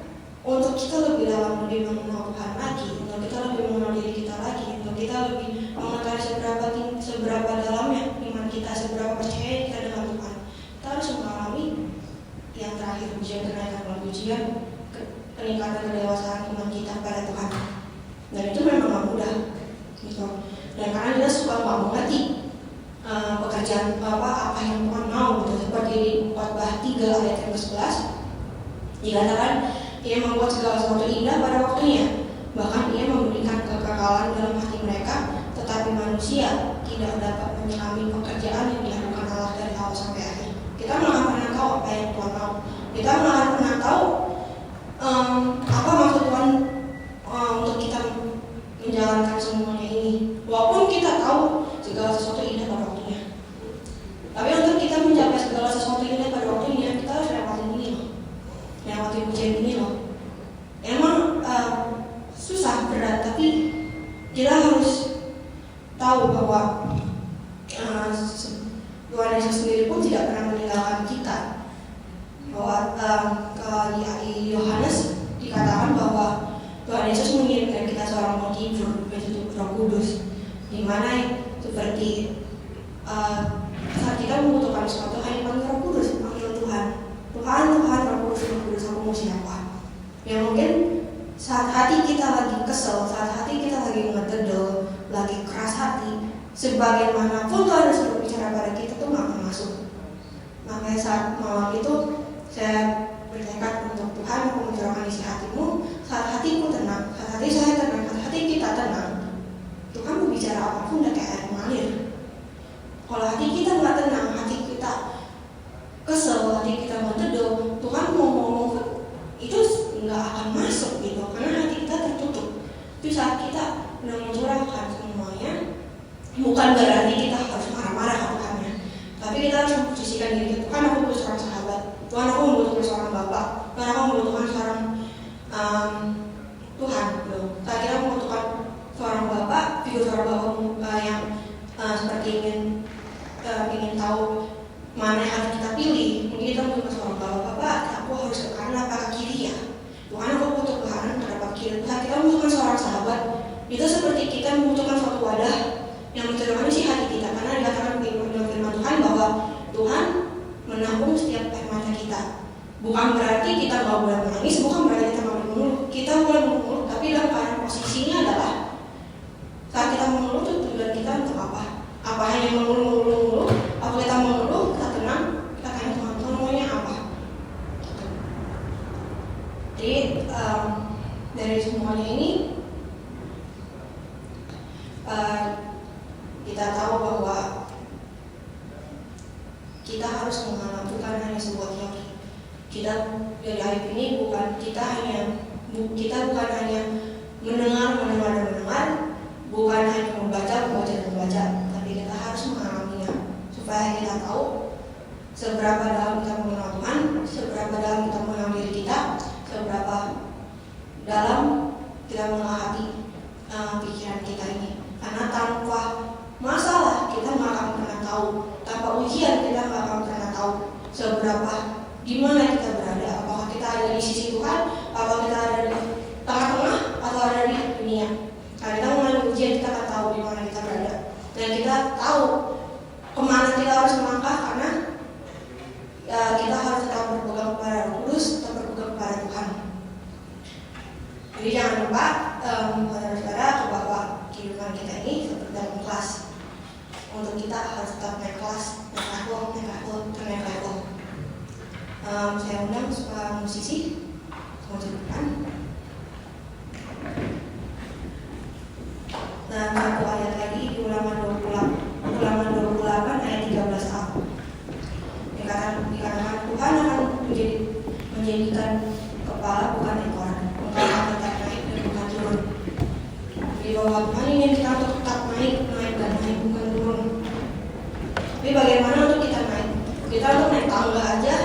Speaker 1: untuk kita lebih dalam, lebih mengenal Tuhan lagi, untuk kita lebih mengenal diri kita lagi, untuk kita lebih mengetahui seberapa dalamnya iman kita, seberapa percaya kita dengan Tuhan, kita harus mengalami yang terakhir, ujian kenaikan, ujian peningkatan kedewasaan iman kita pada Tuhan. Dan itu memang gak mudah gitu. Dan karena kita suka gak mengerti pekerjaan apa yang Tuhan mau gitu. Seperti di Khotbah 3 ayat yang ke-11 dikatakan, Ia membuat segala sesuatu indah pada waktunya, bahkan Ia memberikan kekekalan dalam hati mereka. Tetapi manusia tidak dapat menyelami pekerjaan yang dilakukan Allah dari awal sampai akhir. Kita nggak akan pernah tahu apa yang Tuhan mau. Kita nggak akan pernah tahu apa maksud Tuhan untuk kita menjalankan semuanya ini. Walaupun kita tahu segala sesuatu indah pada waktunya, tapi untuk kita mencapai segala sesuatu indah pada waktunya, kita harus lewatin ini loh, lewatin ujian ini loh. Emang susah, berat, tapi kita harus tahu bahwa saat kita membutuhkan sesuatu hanya panggil Roh Kudus, panggil Tuhan, Roh Kudus, aku mau siapa? Ya mungkin saat hati kita lagi kesel, saat hati kita lagi ngededel, lagi keras hati, sebagaimanapun Tuhan sudah bicara pada kita tuh nggak akan masuk. Makanya saat malam itu saya bertekad untuk Tuhan, aku mencurahkan isi hatimu. Saat hatiku tenang, saat hati saya tenang, saat hati kita tenang, Tuhan mau bicara apapun udah kayak air mengalir. Kalau hati kita nggak tenang, hati kita kesel, hati kita ngededel, Tuhan mau ngomong itu nggak akan masuk gitu, karena hati kita tertutup. Tapi saat kita udah mencurahkan semuanya, bukan berarti kita harus marah-marah ke Tuhannya, tapi kita harus memposisikan diri. Tuhan, aku butuh seorang sahabat, Tuhan, aku membutuhkan seorang bapak, Tuhan, aku membutuhkan seorang Tuhan. Saat kita membutuhkan seorang bapak, figur seorang bapak yang seperti ingin tahu mana yang harus kita pilih. Mungkin kita membutuhkan seorang bapak, aku harus ke kanan apa ke kiri ya. Tuhan, aku butuh ke kanan atau ke kiri. Saat kita membutuhkan seorang sahabat, itu seperti kita membutuhkan suatu wadah yang mencurahkan isi hati kita, karena dikatakan dalam firman Tuhan bahwa Tuhan menampung setiap air mata kita. Bukan berarti kita nggak boleh menangis, bukan berarti kita nggak boleh mengeluh. Kita boleh mengeluh, tapi dalam keadaan posisinya adalah saat kita mengeluh itu tujuan kita untuk apa? Apa hanya mengeluh? Apa kita mengeluh, kita tenang, kita tanya Tuhan, Tuhan maunya apa? Jadi dari semuanya ini kita tahu bahwa kita harus mengalami bukan hanya sebuah teori. Kita dari ayat ini bukan bukan hanya mendengar, bukan hanya membaca, tapi kita harus mengalaminya supaya kita tahu seberapa dalam kita mengenal Tuhan, seberapa dalam kita mengenal diri kita, seberapa dalam kita mengenal hati pikiran kita ini. Karena tanpa masalah kita nggak akan pernah tahu, tanpa ujian kita nggak akan pernah tahu seberapa di mana kita berada. Apakah kita ada di sisi Tuhan, apakah kita ada di tengah-tengah, atau ada di dunia. Kalau kita mengalami ujian, kita akan tahu di mana kita berada, dan kita tahu kemana kita harus melangkah, karena kita harus tetap berpegang kepada Roh Kudus, tetap berpegang kepada Tuhan. Jadi jangan lupa saudara-saudara, coba kehidupan kita ini seperti dalam kelas. Untuk kita harus tetap naik kelas, naik level. Saya undang musisi untuk depan. Dan satu ayat lagi di Ulangan 28 ayat 13a. Dikatakan Tuhan akan menjadikan kepala bukan ekor, engkau akan tetap naik dan bukan turun. Di bawah Tuhan ingin kita untuk tetap naik bukan turun. Tapi bagaimana untuk kita naik? Kita untuk naik tangga aja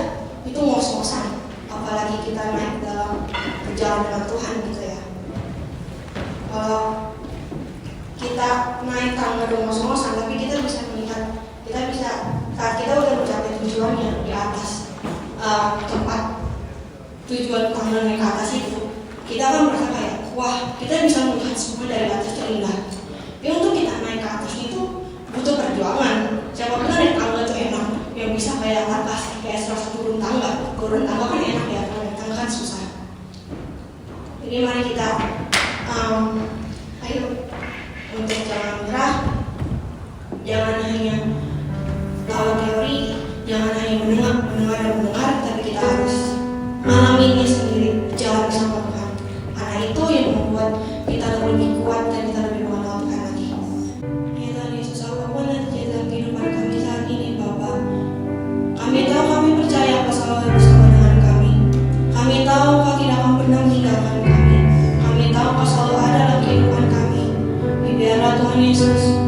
Speaker 1: itu ngos-ngosan, apalagi kita naik dalam berjalan dengan Tuhan gitu ya. Kalau kita naik tangga dengan ngos-ngosan, tapi kita bisa melihat, kita bisa saat kita udah mencapai tujuannya di atas tempat tujuan tangga naik ke atas itu, kita akan merasa kayak wah, kita bisa melihat semua dari atas itu indah. Tapi untuk kita naik ke atas itu butuh perjuangan. Siapa pernah naik tangga itu enak, yang bisa kayak atas, kayak salah satu turun tangga kan enak ya, naik tangga kan susah. Jadi mari kita ayo untuk jangan menyerah, jangan hanya tahu teori, jangan hanya mendengar, tapi kita harus mengalaminya sendiri, jalan bersama Tuhan. Karena itu yang membuat kita lebih kuat dan kita lebih mengenal Tuhan lagi. Ya Tuhan Yesus, apapun yang terjadi dalam kehidupan kami saat ini, Bapa, kami tahu, kami percaya Kau selalu bersama dengan kami. Kami tahu Kau tidak akan pernah meninggalkan kami. Kami tahu Kau selalu ada dalam kehidupan kami. Biarlah Tuhan Yesus